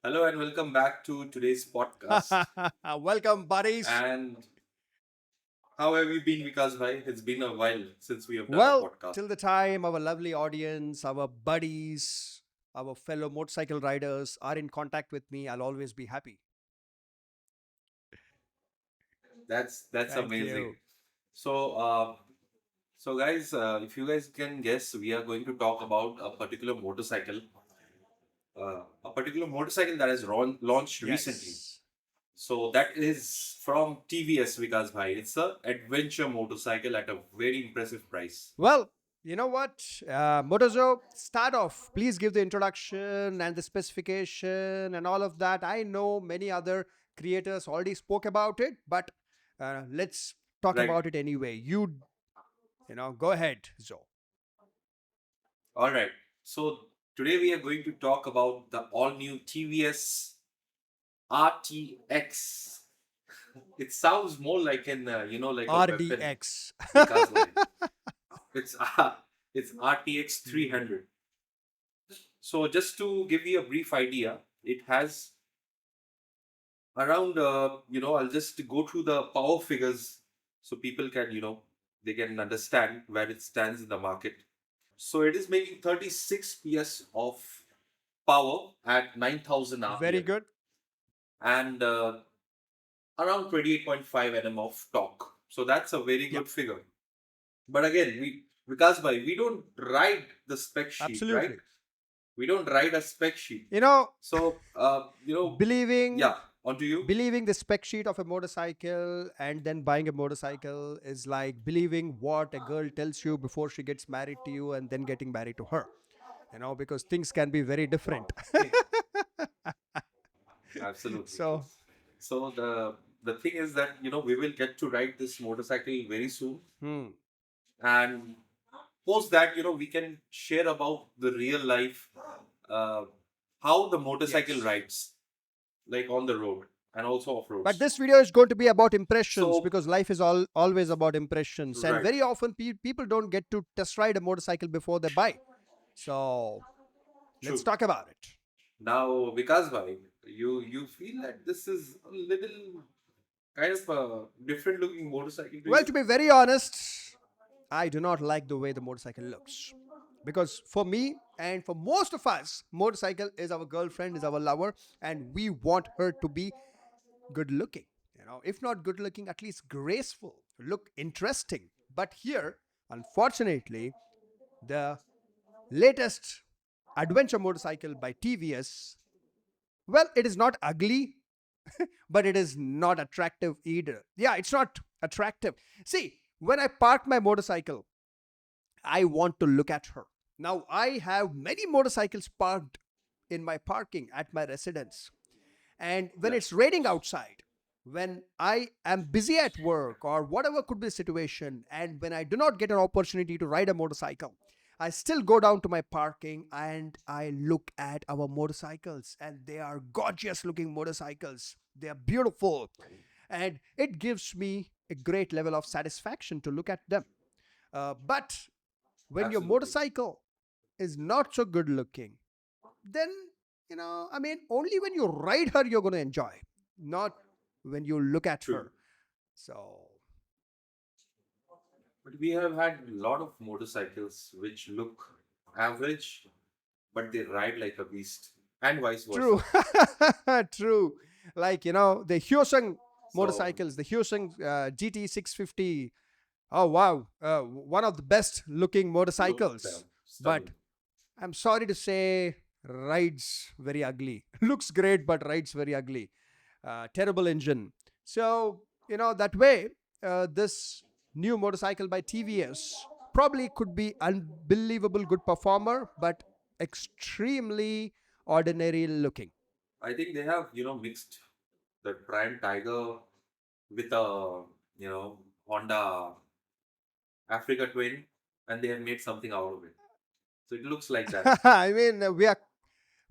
Hello and welcome back to today's podcast. Welcome, buddies. And how have you been, Vikas bhai? It's been a while since we have done a Well, podcast. till the time our lovely audience, our buddies, our fellow motorcycle riders are in contact with me, I'll always be happy. That's Thank amazing. you. So, guys, if you guys can guess, we are going to talk about a particular motorcycle that has launched recently. Yes. So that is from TVS, Vikas bhai. It's a adventure motorcycle at a very impressive price. Well, you know what? Motozo, start off. Please give the introduction and the specification and all of that. I know many other creators already spoke about it, but let's talk Right. about it anyway. Go ahead, Zo. All right. So today we are going to talk about the all new TVS RTX. It sounds more like like a weapon RDX. because like it's it's RTX Hmm. 300. So just to give you a brief idea, it has around I'll just go through the power figures so people can they can understand where it stands in the market. So it is making 36 PS of power at 9000 Very RPM good. and around 28.5 Nm of torque. So that's a very Yeah, good figure. But again, Vikas bhai, we don't write the spec sheet, right? absolutely. We don't write a spec sheet. You know, So believing yeah, on to you. believing the spec sheet of a motorcycle and then buying a motorcycle is like believing what a girl tells you before she gets married to you and then getting married to her. Because things can be very different. Okay, absolutely. So, So the thing is that we will get to ride this motorcycle very soon, hmm, and post that we can share about the real life, uh, how the motorcycle yes. rides like on the road and also off But roads. this video is going to be about impressions So because life is always about impressions. And right, very often people don't get to test ride a motorcycle before they buy. So let's true. talk about it. Now, Vikas bhai, you feel that this is a little kind of a different looking motorcycle to Well, you? to be very honest, I do not like the way the motorcycle looks. Because for me and for most of us, motorcycle is our girlfriend, is our lover, and we want her to be good looking. If not good looking, at least graceful, look interesting. But here, unfortunately, the latest adventure motorcycle by TVS, well, it is not ugly, but it is not attractive either. Yeah, it's not attractive. See, when I park my motorcycle, I want to look at her. Now, I have many motorcycles parked in my parking at my residence. And when Yeah, it's raining outside, when I am busy at work or whatever could be the situation, and when I do not get an opportunity to ride a motorcycle, I still go down to my parking and I look at our motorcycles, and they are gorgeous looking motorcycles. They are beautiful, and it gives me a great level of satisfaction to look at them. But when your absolutely motorcycle is not so good looking, then I mean, only when you ride her you're going to enjoy, not when you look at true. her. So But we have had a lot of motorcycles which look average, but they ride like a beast, and vice versa. true. True. Like the Hyosung So motorcycles, the Hyosung GT 650. Oh wow, one of the best looking look motorcycles, but stunning. I'm sorry to say, rides very ugly. Looks great, but rides very ugly. Terrible engine. So, that way, this new motorcycle by TVS probably could be unbelievable good performer, but extremely ordinary looking. I think they have mixed the Prime Tiger with a Honda Africa Twin, and they have made something out of it. So it looks like that. I mean, we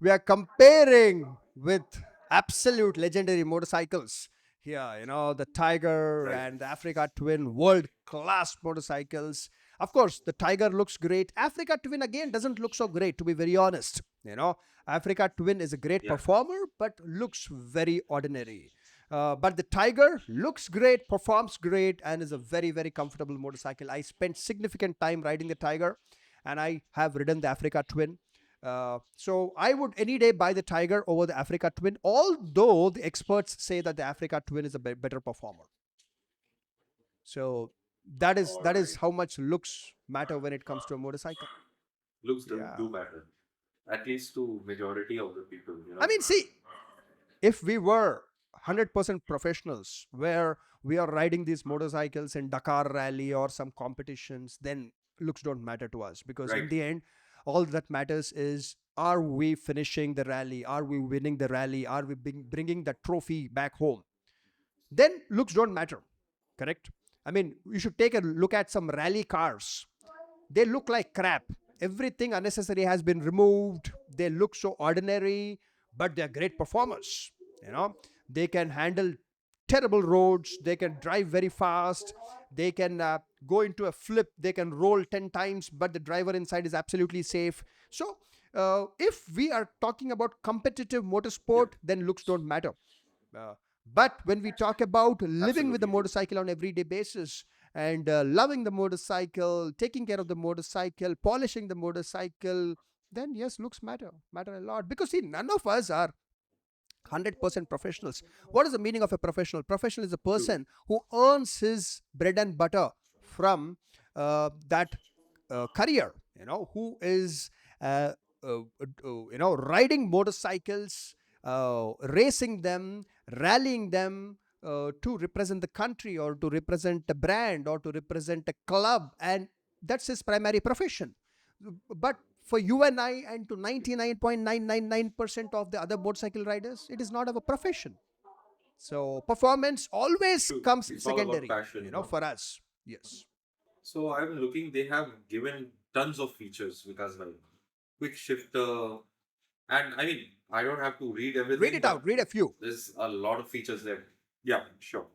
are comparing with absolute legendary motorcycles here. The Tiger Right. and the Africa Twin, world class motorcycles. Of course, the Tiger looks great. Africa Twin again doesn't look so great, to be very honest. Africa Twin is a great Yeah, performer, but looks very ordinary. But the Tiger looks great, performs great, and is a very, very comfortable motorcycle. I spent significant time riding the Tiger, and I have ridden the Africa Twin. So I would any day buy the Tiger over the Africa Twin, although the experts say that the Africa Twin is a better performer. So all that is right. how much looks matter when it comes to a motorcycle. Looks Yeah. do matter, at least to majority of the people, I mean, see, if we were 100% professionals where we are riding these motorcycles in Dakar rally or some competitions, then looks don't matter to us, because in Right. the end all that matters is, are we finishing the rally, are we winning the rally, are we bringing the trophy back home? Then looks don't matter. Correct? I mean, you should take a look at some rally cars. They look like crap. Everything unnecessary has been removed. They look so ordinary, but they're great performers. You know, they can handle terrible roads. They can drive very fast. They can go into a flip. They can roll 10 times, but the driver inside is absolutely safe. So, if we are talking about competitive Yeah, motorsport, then looks don't matter. Uh, but when we talk about living with the absolutely true. motorcycle on everyday basis, and loving the motorcycle, taking care of the motorcycle, polishing the motorcycle, then yes, looks matter a lot. Because see, none of us are 100% professionals. What is the meaning of a professional? Professional is a True. person who earns his bread and butter from that career, who is uh, riding motorcycles, racing them, rallying them, to represent the country or to represent a brand or to represent a club, and that's his primary profession. But for you and I, and to 99.999% of the other motorcycle riders, it is not our profession. So performance always True. comes It's all about secondary, passion. for us. Yes. So I'm looking, they have given tons of features because like quick shifter, and I mean, I don't have to read Read everything, it out, but read a few. there's a lot of features there. Yeah, sure.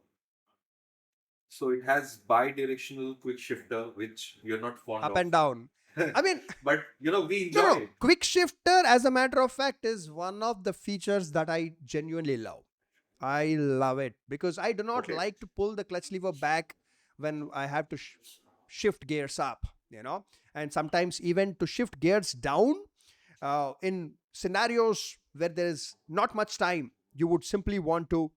So it has bi-directional quick shifter, which you're not fond Up of. and down. I mean, But we no, enjoy no. it. Quick shifter, as a matter of fact, is one of the features that I genuinely love. I love it because I do not Okay. like to pull the clutch lever back when I have to shift gears up, and sometimes even to shift gears down, in scenarios where there is not much time, you would simply want to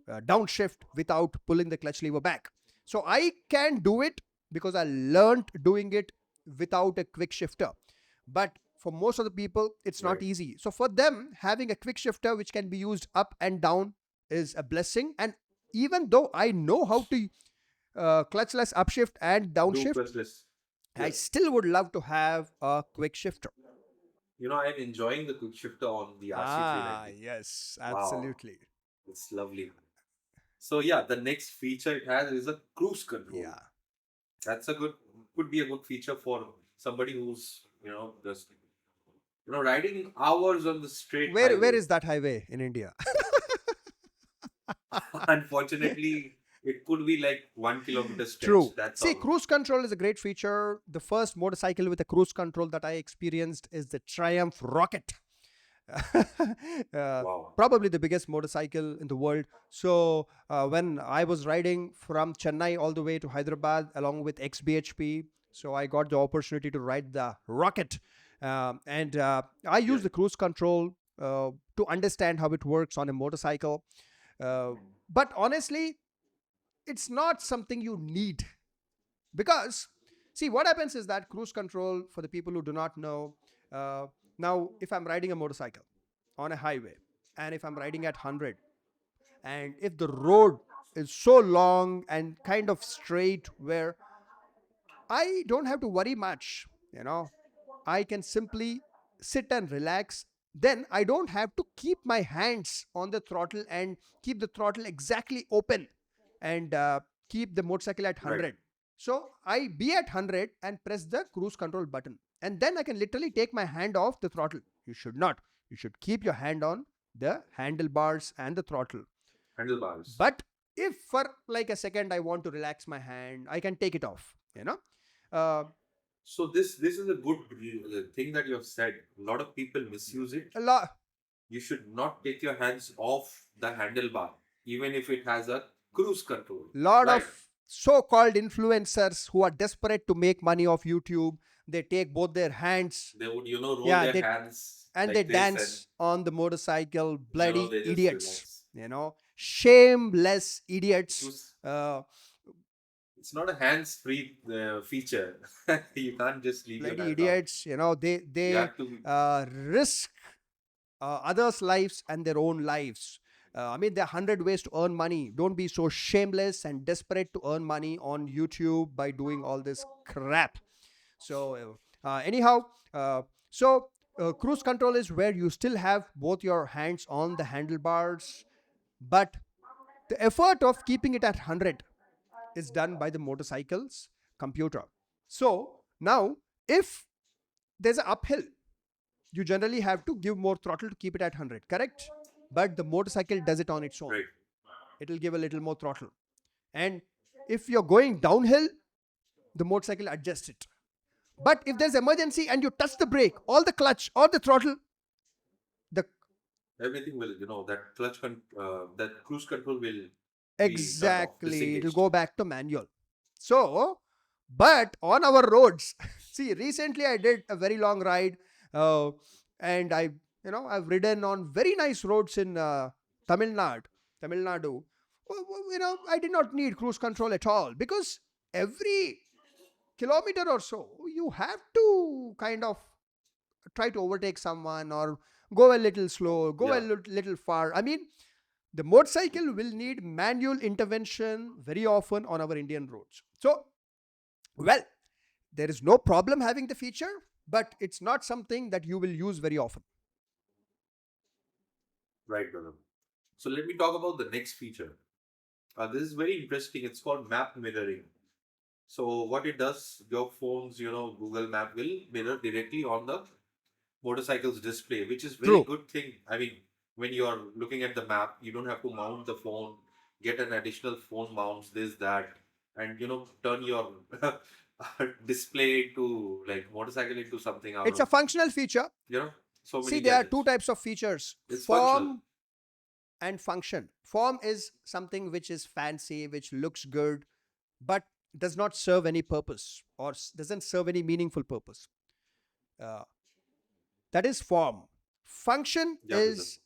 downshift without pulling the clutch lever back. So I can do it because I learned doing it without a quick shifter. But for most of the people, it's not Right. easy. So for them, having a quick shifter which can be used up and down is a blessing. And even though I know how to clutchless upshift and Do downshift, clutchless. I Yeah. still would love to have a quick shifter. I'm enjoying the quick shifter on the Ah, RC390. yes, Wow. absolutely. It's lovely. So yeah, the next feature it has is a cruise control. Yeah. That's a good could be a good feature for somebody who's, just riding hours on the straight Where highway. is that highway in India? Unfortunately, it could be like 1 kilometer stretch. True. That's See, all. cruise control is a great feature. The first motorcycle with a cruise control that I experienced is the Triumph Rocket. uh, Wow. Probably the biggest motorcycle in the world. So, when I was riding from Chennai all the way to Hyderabad along with XBHP, so I got the opportunity to ride the Rocket. And I Yeah. use the cruise control to understand how it works on a motorcycle. Uh, but honestly, it's not something you need, because see, what happens is that cruise control, for the people who do not know, uh, now if I'm riding a motorcycle on a highway, and if I'm riding at 100, and if the road is so long and kind of straight where I don't have to worry much, I can simply sit and relax. Then I don't have to keep my hands on the throttle and keep the throttle exactly open, and keep the motorcycle at Right. 100. So I be at 100 and press the cruise control button. And then I can literally take my hand off the throttle. You should not. You should keep your hand on the handlebars and the throttle. Handlebars. But if for like a second I want to relax my hand, I can take it off. Uh, So this is a good thing that you have said. A lot of people misuse it. a lot, You should not take your hands off the handlebar, even if it has a cruise control. lot of Right? so-called influencers who are desperate to make money off YouTube. They take both their hands, They would, roll yeah, their they hands and they like this, and dance on the motorcycle. Bloody they just idiots, relax. shameless idiots. Cruise. Uh, It's not a hands-free feature. You can't just leave your bloody hands off. idiots. They You they have to. risk others' lives and their own lives. I mean, there are 100 ways to earn money. Don't be so shameless and desperate to earn money on YouTube by doing all this crap. So, anyhow, cruise control is where you still have both your hands on the handlebars, but the effort of keeping it at 100 is done by the motorcycle's computer. So, now if there's an uphill, you generally have to give more throttle to keep it at 100, correct? But the motorcycle does it on its own. Right. It'll give a little more throttle. And if you're going downhill, the motorcycle adjusts it. But if there's emergency and you touch the brake, all the clutch or the throttle, the Everything will, that cruise control will be turned off, exactly, it'll disengaged. go back to manual. So, but on our roads, see, recently I did a very long ride, uh, and I've ridden on very nice roads in Tamil Nadu. Tamil Nadu. I did not need cruise control at all because every kilometer or so, you have to kind of try to overtake someone or go a little slow, go a Yeah. little far. I mean, the motorcycle will need manual intervention very often on our Indian roads. So, well, there is no problem having the feature, but it's not something that you will use very often. Right, brother. So let me talk about the next feature. This is very interesting. It's called map mirroring. So what it does, your phone's, Google Map will mirror directly on the motorcycle's display, which is very True. good thing. I mean, when you are looking at the map, you don't have to mount the phone, get an additional phone mounts, this, that, and turn your display to like motorcycle into something out It's a of functional feature. you know so See, many there are two gadgets. types of features: It's functional. form and function. Form is something which is fancy, which looks good, but does not serve any purpose or doesn't serve any meaningful purpose. Uh, that is form. Function Yeah, brother. is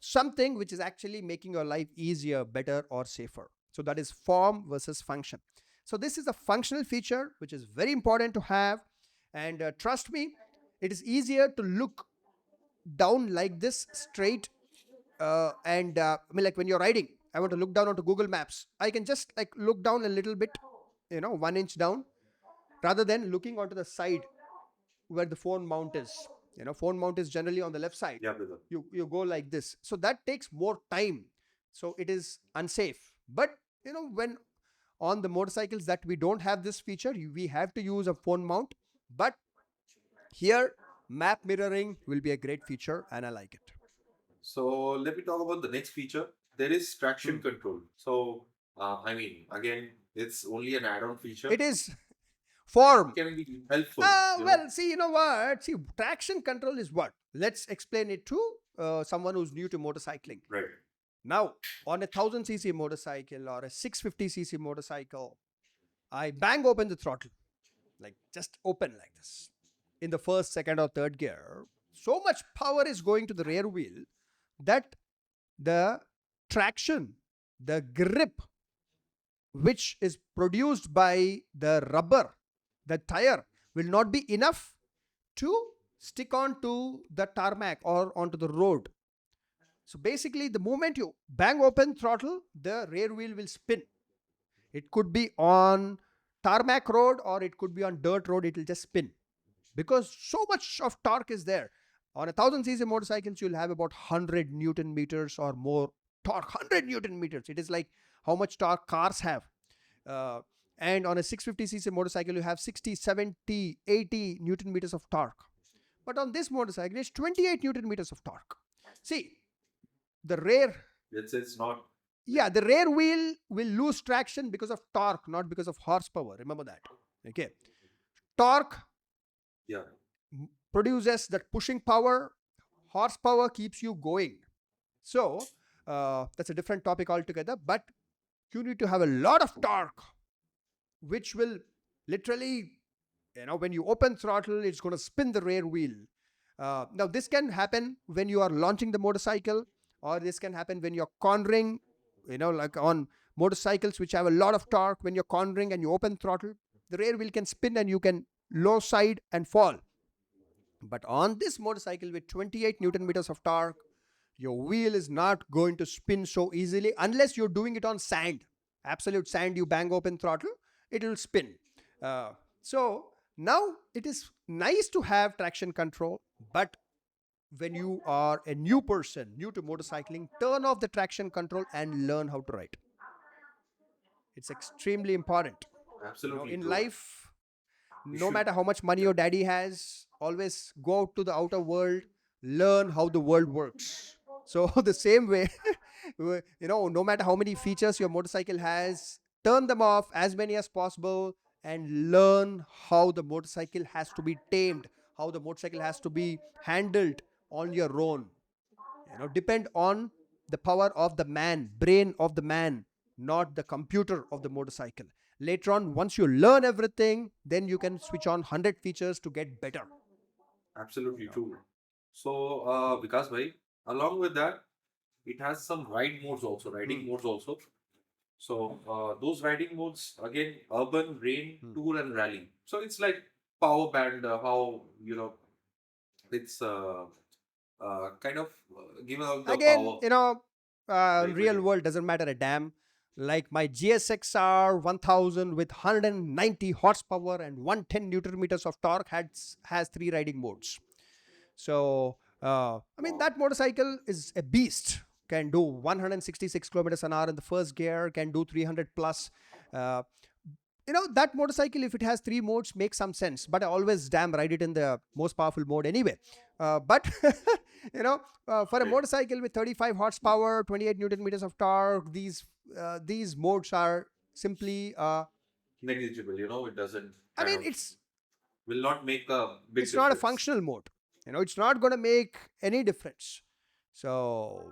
something which is actually making your life easier, better, or safer. So that is form versus function. So this is a functional feature which is very important to have. And trust me, it is easier to look down like this straight. And I mean, like when you're riding, I want to look down onto Google Maps. I can just like look down a little bit, 1 inch down, rather than looking onto the side where the phone mount is. Phone mount is generally on the left side. Yeah, brother. You go like this, so that takes more time, so it is unsafe. But when on the motorcycles that we don't have this feature, we have to use a phone mount. But here, map mirroring will be a great feature, and I like it. So let me talk about the next feature. There is Hmm. traction control. So I mean, again, it's only an add-on feature. It is form. Can be helpful. Well, see, you know what? See, traction control is what? Let's explain it to someone who's new to motorcycling. Right. Now, on a 1000cc motorcycle or a 650cc motorcycle, I bang open the throttle, like just open like this. In the first, second, or third gear, so much power is going to the rear wheel that the traction, the grip, which is produced by the rubber, the tire, will not be enough to stick on to the tarmac or onto the road. So basically, the moment you bang open throttle, the rear wheel will spin. It could be on tarmac road or it could be on dirt road, it will just spin because so much of torque is there. On a 1000cc motorcycles, you'll have about 100 Newton meters or more torque. 100 Newton meters. It is like how much torque cars have. Uh, and on a 650cc motorcycle, you have 60, 70, 80 Newton meters of torque. But on this motorcycle, it's 28 Newton meters of torque. See, the rear, It's not. yeah, the rear wheel will lose traction because of torque, not because of horsepower. Remember that. Okay. Torque Yeah, produces that pushing power, horsepower keeps you going. So that's a different topic altogether, but you need to have a lot of torque, which will literally, when you open throttle, it's going to spin the rear wheel. Now, this can happen when you are launching the motorcycle, or this can happen when you're cornering, like on motorcycles which have a lot of torque. When you're cornering and you open throttle, the rear wheel can spin and you can low side and fall. But on this motorcycle with 28 Newton meters of torque, your wheel is not going to spin so easily unless you're doing it on sand. Absolute sand, you bang open throttle, it will spin. So now it is nice to have traction control, but when you are a new person, new to motorcycling, turn off the traction control and learn how to ride. It's extremely important. absolutely In true. life, You no should, matter how much money yeah, your daddy has, always go out to the outer world, learn how the world works. So the same way, no matter how many features your motorcycle has, turn them off as many as possible and learn how the motorcycle has to be tamed, how the motorcycle has to be handled on your own. Depend on the power of the man, brain of the man, not the computer of the motorcycle. Later on, once you learn everything, then you can switch on 100 features to get better. absolutely you know true. So, Vikas bhai, along with that, it has some ride modes also, Hmm. riding modes also. So, those riding modes again, urban, rain, Hmm. tour, and rally. So it's like power band. How it's kind of giving out the Again, power very real very. world doesn't matter a damn. Like my GSXR 1000 with 190 horsepower and 110 newton meters of torque has three riding modes. So, Wow, that motorcycle is a beast. Can do 166 kilometers an hour in the first gear, can do 300 plus. Uh, that motorcycle, if it has three modes, makes some sense. But I always damn ride it in the most powerful mode anyway. But for a great, motorcycle with 35 horsepower, 28 newton meters of torque, these modes are simply. negligible. It doesn't I kind mean, of it's will not make a big it's not a difference. functional mode. It's not going to make any difference. So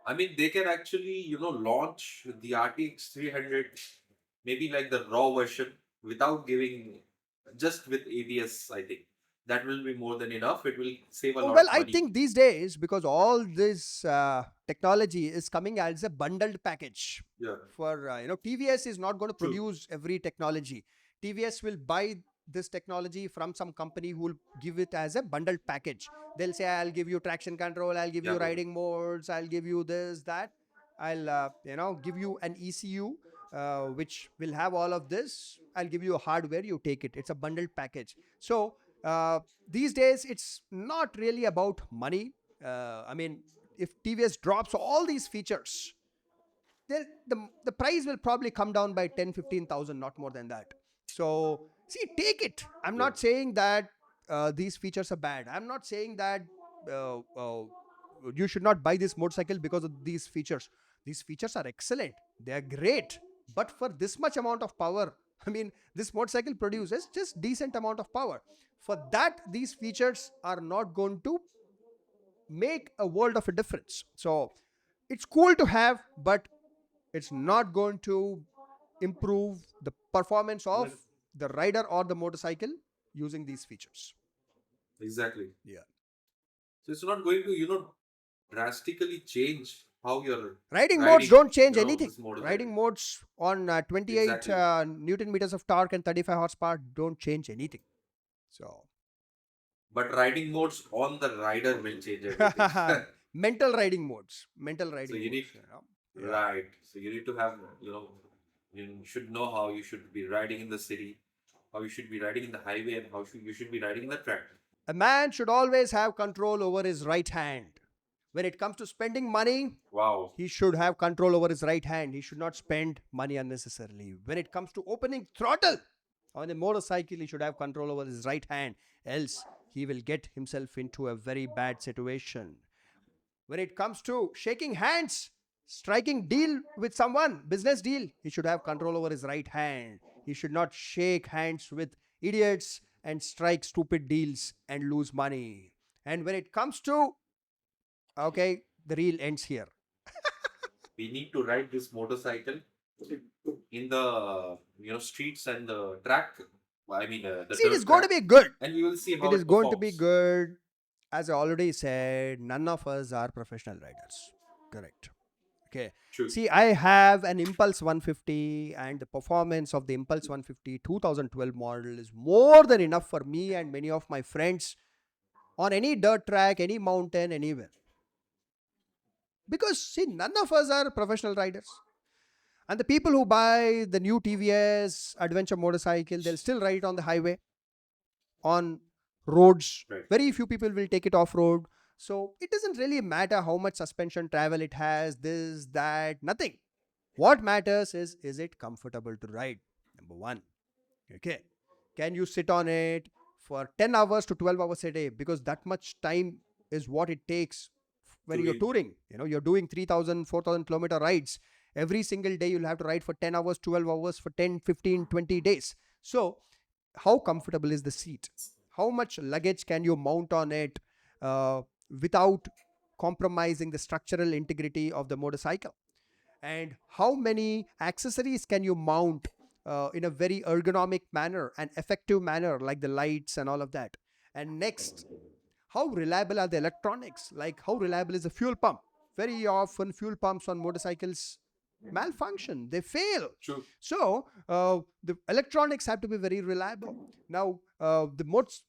I mean, they can actually, launch the RTX 300, maybe like the raw version without giving, just with ABS, I think. That will be more than enough. It will save a lot well, of I money. think these days, because all this technology is coming as a bundled package. Yeah, For TVS is not going to true. produce every technology. TVS will buy this technology from some company who will give it as a bundled package. They'll say, I'll give you traction control, I'll give Yeah, you bro. riding modes, I'll give you this, that. I'll give you an ECU which will have all of this. I'll give you a hardware, you take it. It's a bundled package. So uh, these days it's not really about money. If TVS drops all these features, the price will probably come down by 10, 15,000, not more than that. So see, take it. I'm Yeah, not saying that these features are bad. I'm not saying that uh, uh, you should not buy this motorcycle because of these features. These features are excellent, they are great, but for this much amount of power, this motorcycle produces just decent amount of power. For that, these features are not going to make a world of a difference. So it's cool to have, but it's not going to improve the performance of well, the rider or the motorcycle using these features. exactly. Yeah. So it's not going to, drastically change how you're Riding modes riding, don't change anything. this motorcycle. Riding modes on 28 Exactly. newton meters of torque and 35 horsepower don't change anything. So, But riding modes on the rider will change everything. mental So riding you modes. need, Yeah. right. So you need to have, you should know how you should be riding in the city, how you should be riding in the highway, and how you should be riding in the track. A man should always have control over his right hand. When it comes to spending money, Wow. he should have control over his right hand. He should not spend money unnecessarily. When it comes to opening throttle on a motorcycle, he should have control over his right hand. Else, he will get himself into a very bad situation. When it comes to shaking hands, striking deal with someone, business deal, he should have control over his right hand. He should not shake hands with idiots and strike stupid deals and lose money. And when it comes to, okay, the reel ends here. We need to ride this motorcycle in the streets and the track. I mean the See, it is dirt going to track, be good. and we will see It how is it going to be performs. good. As I already said, none of us are professional riders. Correct. Okay. True. See, I have an Impulse 150, and the performance of the Impulse 150 2012 model is more than enough for me and many of my friends on any dirt track, any mountain, anywhere. Because, see, none of us are professional riders. And the people who buy the new TVS adventure motorcycle, they'll still ride it on the highway, on roads. Right. Very few people will take it off road. So it doesn't really matter how much suspension travel it has, this, that, nothing. What matters is it comfortable to ride? Number one. Okay. Can you sit on it for 10 hours to 12 hours a day? Because that much time is what it takes when To you're be touring. You're doing 3,000, 4,000 kilometer rides. Every single day you'll have to ride for 10 hours, 12 hours for 10, 15, 20 days. So how comfortable is the seat? How much luggage can you mount on it without compromising the structural integrity of the motorcycle? And how many accessories can you mount in a very ergonomic manner and effective manner, like the lights and all of that? And next, how reliable are the electronics? Like, how reliable is the fuel pump? Very often fuel pumps on motorcycles malfunction, they fail. true. So the electronics have to be very reliable. Now the mods.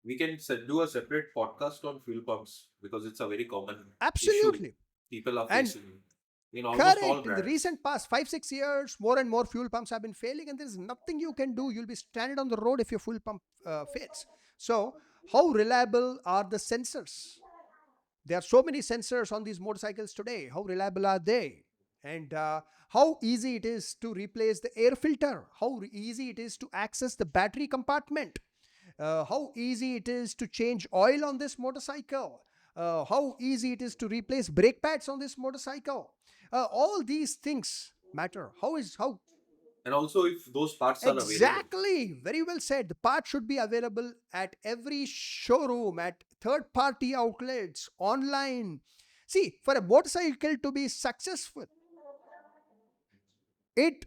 We can do a separate podcast on fuel pumps because it's a very common issue Absolutely. people are And facing in almost all correct. In the brands. recent past 5, 6 years, more and more fuel pumps have been failing, and there's nothing you can do. You'll be stranded on the road if your fuel pump fails. So, how reliable are the sensors? There are so many sensors on these motorcycles today. How reliable are they? And how easy it is to replace the air filter? How easy it is to access the battery compartment? How easy it is to change oil on this motorcycle? How easy it is to replace brake pads on this motorcycle? All these things matter. How And also, if those parts are available. exactly, very well said. The part should be available at every showroom, at third party outlets, online. See, for a motorcycle to be successful, it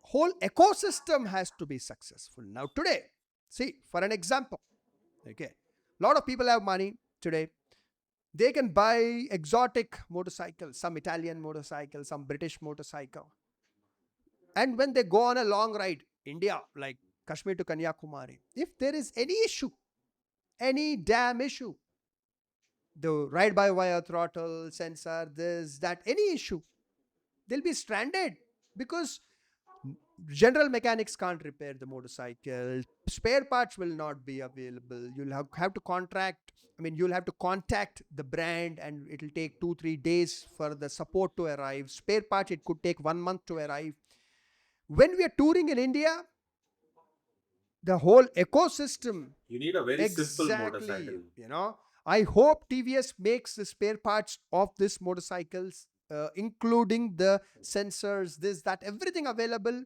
whole ecosystem has to be successful. Now today, see, for an example, okay, a lot of people have money today. They can buy exotic motorcycles, some Italian motorcycle, some British motorcycle. And when they go on a long ride, India, like Kashmir to Kanyakumari, if there is any issue, any damn issue, the ride by wire throttle, sensor, this, that, any issue, they'll be stranded because general mechanics can't repair the motorcycle. Spare parts will not be available. You'll have to contract. I mean, you'll have to contact the brand, and it'll take 2, 3 days for the support to arrive. Spare parts, it could take 1 month to arrive. When we are touring in India, the whole ecosystem. You need a very simple Exactly. motorcycle. I hope TVS makes the spare parts of this motorcycles, including the sensors, this, that, everything available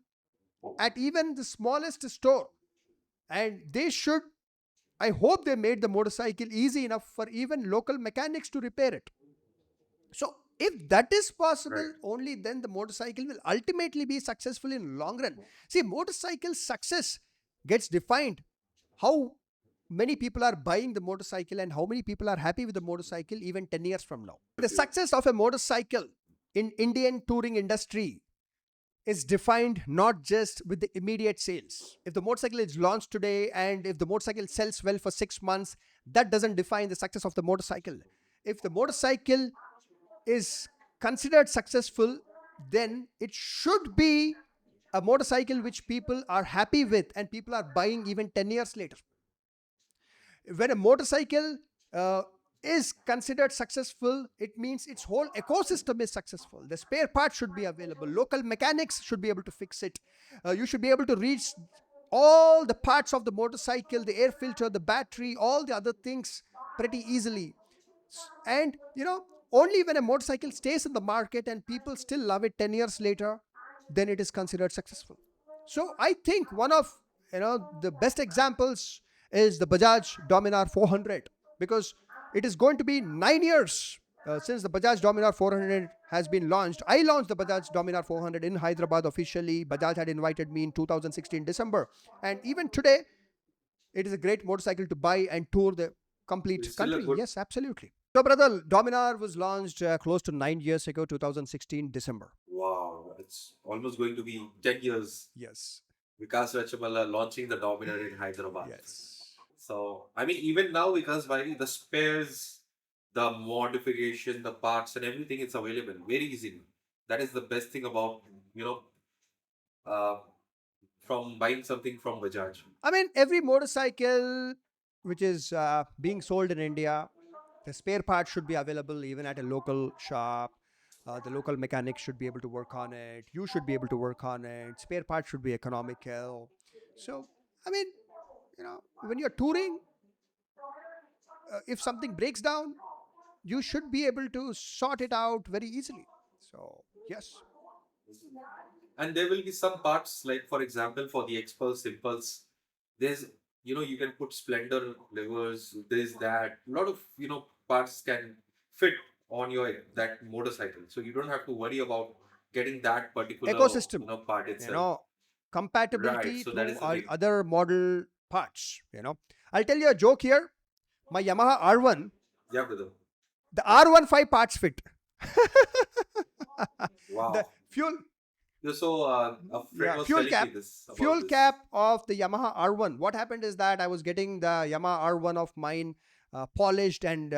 at even the smallest store. And they should, I hope they made the motorcycle easy enough for even local mechanics to repair it. So if that is Right. possible, only then the motorcycle will ultimately be successful in long run. See, motorcycle success gets defined how many people are buying the motorcycle and how many people are happy with the motorcycle even 10 years from now. The With you. success of a motorcycle in Indian touring industry is defined not just with the immediate sales. If the motorcycle is launched today and if the motorcycle sells well for 6 months, that doesn't define the success of the motorcycle. If the motorcycle is considered successful, then it should be a motorcycle which people are happy with and people are buying even 10 years later. When a motorcycle uh, is considered successful, it means its whole ecosystem is successful. The spare parts should be available. Local mechanics should be able to fix it. You should be able to reach all the parts of the motorcycle, the air filter, the battery, all the other things pretty easily. And only when a motorcycle stays in the market and people still love it 10 years later, then it is considered successful. So I think one of the best examples is the Bajaj Dominar 400, because it is going to be 9 years since the Bajaj Dominar 400 has been launched. I launched the Bajaj Dominar 400 in Hyderabad officially. Bajaj had invited me in 2016 December, and even today it is a great motorcycle to buy and tour the complete It's still a country. good. Yes, absolutely. So, brother, Dominar was launched close to 9 years ago, 2016 December. Wow, it's almost going to be 10 years. Yes. Vikas Rachamala launching the Dominar in Hyderabad. Yes. So, I mean, even now, because by the spares, the modification, the parts, and everything, it's available very easily. That is the best thing about, you know, uh, from buying something from Bajaj. I mean, every motorcycle which is being sold in India, the spare parts should be available even at a local shop. The local mechanic should be able to work on it. You should be able to work on it. Spare parts should be economical. So, I mean, when you're touring, if something breaks down, you should be able to sort it out very easily. So, yes. And there will be some parts, like for example, for the Expulse, Impulse, there's, you can put Splendor levers, there's that. A lot of, parts can fit on your that motorcycle. So you don't have to worry about getting that particular, Ecosystem, part you itself. know, Right. compatibility So that to is the thing. other model parts. I'll tell you a joke here. My Yamaha R1, Yeah, brother. the R15 parts fit. The Wow. fuel, So a friend yeah, was fuel telling me cap, this about fuel this. cap of the Yamaha R1. What happened is that I was getting the Yamaha R1 of mine polished and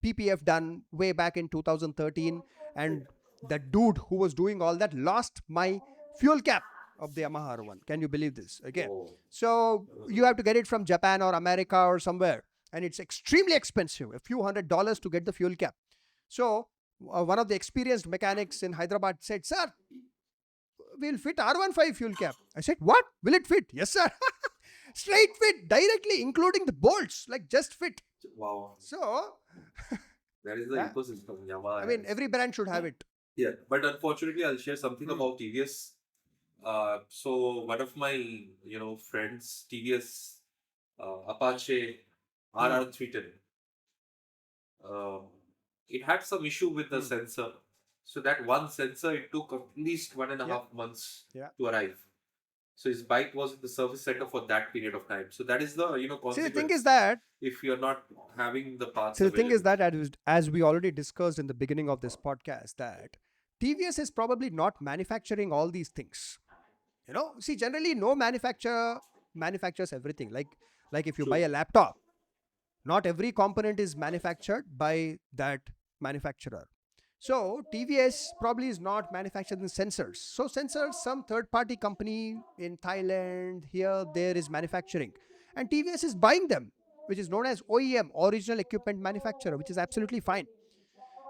PPF done way back in 2013, and the dude who was doing all that lost my fuel cap of the Yamaha R1. Can you believe this? Okay, Oh. so you have to get it from Japan or America or somewhere, and it's extremely expensive, a few $100s to get the fuel cap. So one of the experienced mechanics in Hyderabad said, "Sir, we'll fit R15 fuel cap." I said, "What? Will it fit?" "Yes, sir." Straight fit, directly, including the bolts, like just fit. Wow. So, That is the yeah, ecosystem I Yamaha mean, has. every brand should have it. Yeah, but unfortunately, I'll share something Hmm. about TVS. So one of my friends, TVS Apache Hmm. RR310, uh, it had some issue with the Hmm. sensor. So that one sensor, it took at least one and a Yeah, half months yeah. to arrive. So his bike was in the service center for that period of time. So that is the See, the thing is consequence that if you're not having the parts See, the thing is available. that as we already discussed in the beginning of this podcast, that TVS is probably not manufacturing all these things. See, generally, no manufacturer manufactures everything. Like if you buy True. a laptop, not every component is manufactured by that manufacturer. So TVS probably is not manufacturing sensors. So sensors, some third-party company in Thailand, here, there is manufacturing, and TVS is buying them, which is known as OEM, original equipment manufacturer, which is absolutely fine.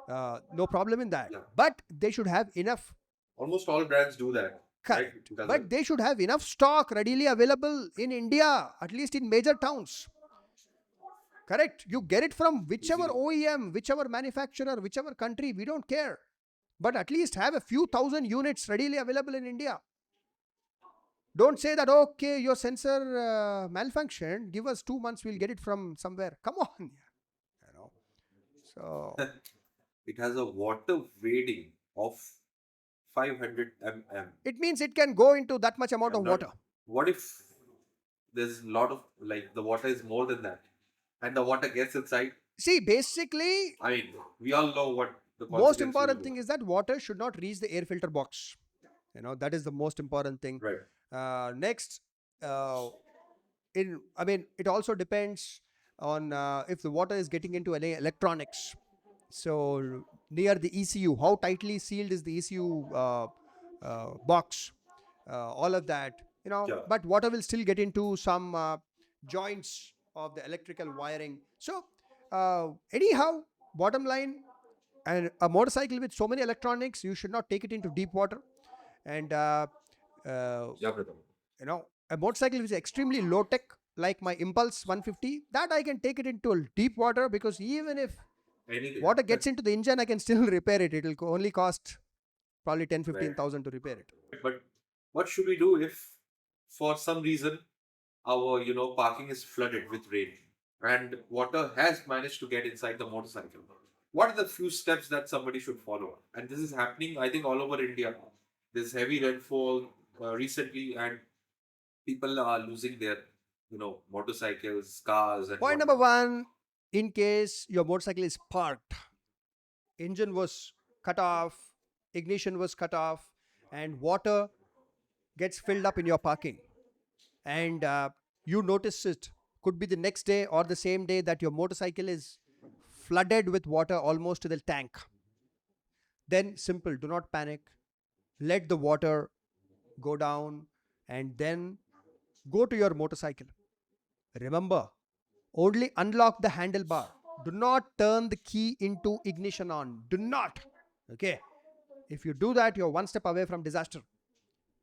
No problem in that. Yeah. But they should have enough. Almost all brands do that, right? Correct. Because But they should have enough stock readily available in India, at least in major towns. Correct. You get it from whichever easily. OEM, whichever manufacturer, whichever country, we don't care. But at least have a few thousand units readily available in India. Don't say that, okay, your sensor malfunctioned, give us 2 months, we'll get it from somewhere. Come on. You know. So It has a water weighting of 500 mm. it means it can go into that much amount I'm of not. water. What if there's a lot of, like, the water is more than that, and the water gets inside? See, basically, I mean, we all know what the most consequence will important be. thing is that water should not reach the air filter box. That is the most important thing. Right. Next, uh, it also depends on if the water is getting into any electronics. So near the ECU, how tightly sealed is the ECU box? All of that, Yeah. but water will still get into some joints of the electrical wiring. So anyhow, bottom line, and a motorcycle with so many electronics, you should not take it into deep water. And uh, Yeah, brother. a motorcycle which is extremely low tech, like my Impulse 150, that I can take it into deep water, because even if Anything. water gets into the engine, I can still repair it. It'll only cost probably 10 Right. 15,000 to repair it. But what should we do if, for some reason, our parking is flooded with rain, and water has managed to get inside the motorcycle. What are the few steps that somebody should follow? And this is happening, I think, all over India. There's heavy rainfall recently, and people are losing their motorcycles, cars, and Point number whatnot. one, in case your motorcycle is parked, engine was cut off, ignition was cut off, and water gets filled up in your parking, and you notice it, could be the next day or the same day, that your motorcycle is flooded with water almost to the tank. Then simple, do not panic, let the water go down, and then go to your motorcycle. Remember, only unlock the handlebar, do not turn the key into ignition on, do not. Okay, if you do that, you're one step away from disaster,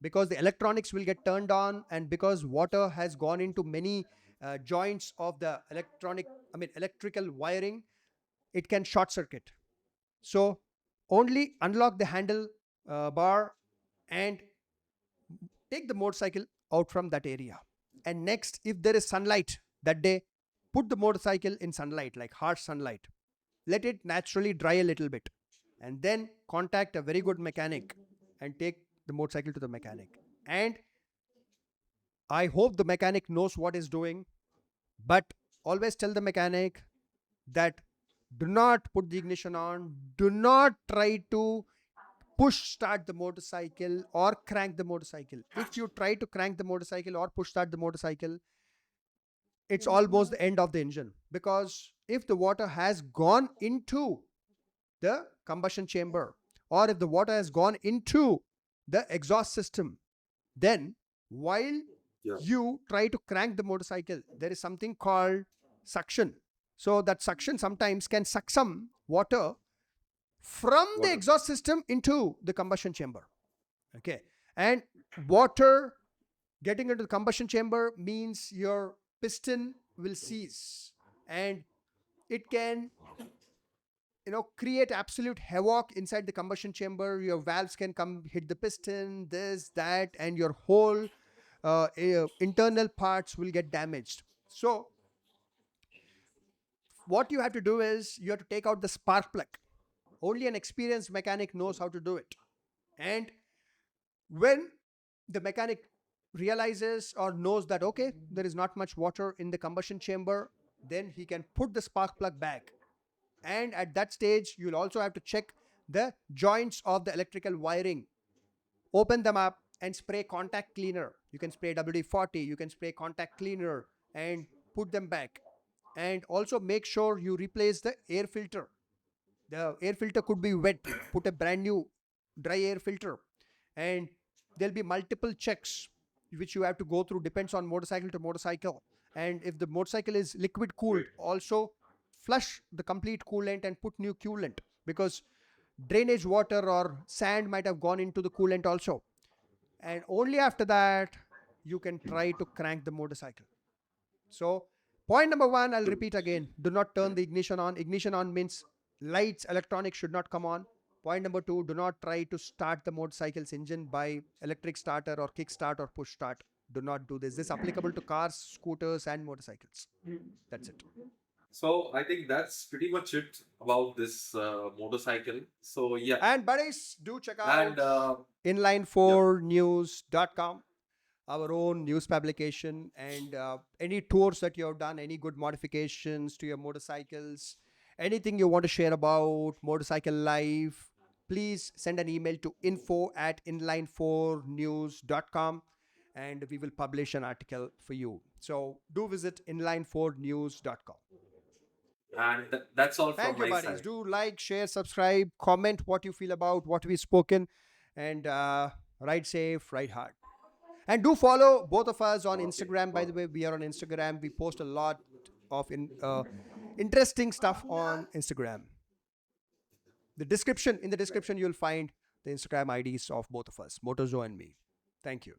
because the electronics will get turned on, and because water has gone into many joints of the electrical wiring, it can short circuit. So only unlock the handle bar, and take the motorcycle out from that area. And next, if there is sunlight that day, put the motorcycle in sunlight, like harsh sunlight, let it naturally dry a little bit, and then contact a very good mechanic and take the motorcycle to the mechanic. And I hope the mechanic knows what he's doing, but always tell the mechanic that do not put the ignition on, do not try to push start the motorcycle or crank the motorcycle. If you try to crank the motorcycle or push start the motorcycle, it's almost the end of the engine, because if the water has gone into the combustion chamber, or if the water has gone into the exhaust system, then while Yeah, you try to crank the motorcycle, there is something called suction. So that suction sometimes can suck some water from the water. exhaust system into the combustion chamber. Okay, and water getting into the combustion chamber means your piston will seize, and it can create absolute havoc inside the combustion chamber. Your valves can come hit the piston, this that, and your whole internal parts will get damaged. So what you have to do is you have to take out the spark plug. Only an experienced mechanic knows how to do it. And when the mechanic realizes or knows that okay, there is not much water in the combustion chamber, then he can put the spark plug back. And at that stage, you'll also have to check the joints of the electrical wiring, open them up, and spray contact cleaner. You can spray WD-40, you can spray contact cleaner, and put them back. And also make sure you replace the air filter. The air filter could be wet, put a brand new dry air filter. And there'll be multiple checks which you have to go through, depends on motorcycle to motorcycle. And if the motorcycle is liquid cooled, Great. also flush the complete coolant and put new coolant, because drainage water or sand might have gone into the coolant also. And only after that you can try to crank the motorcycle. So point number one, I'll repeat again, do not turn the ignition on. Ignition on means lights, electronics should not come on. Point number two, do not try to start the motorcycle's engine by electric starter or kick start or push start. Do not do this. This is applicable to cars, scooters, and motorcycles. That's it. So I think that's pretty much it about this motorcycle. So yeah, And buddies, do check and out yeah, inline4news.com, our own news publication, and any tours that you have done, any good modifications to your motorcycles, anything you want to share about motorcycle life, please send an email to info@inline4news.com, and we will publish an article for you. So do visit inline4news.com. and that's all from Thank you, my buddies. side. Do like, share, subscribe, comment what you feel about what we've spoken, and ride safe, ride hard. And do follow both of us on Okay. Instagram. By the way, we are on Instagram. We post a lot of interesting stuff on Instagram. In the description, you'll find the Instagram IDs of both of us, Motozo and me. Thank you.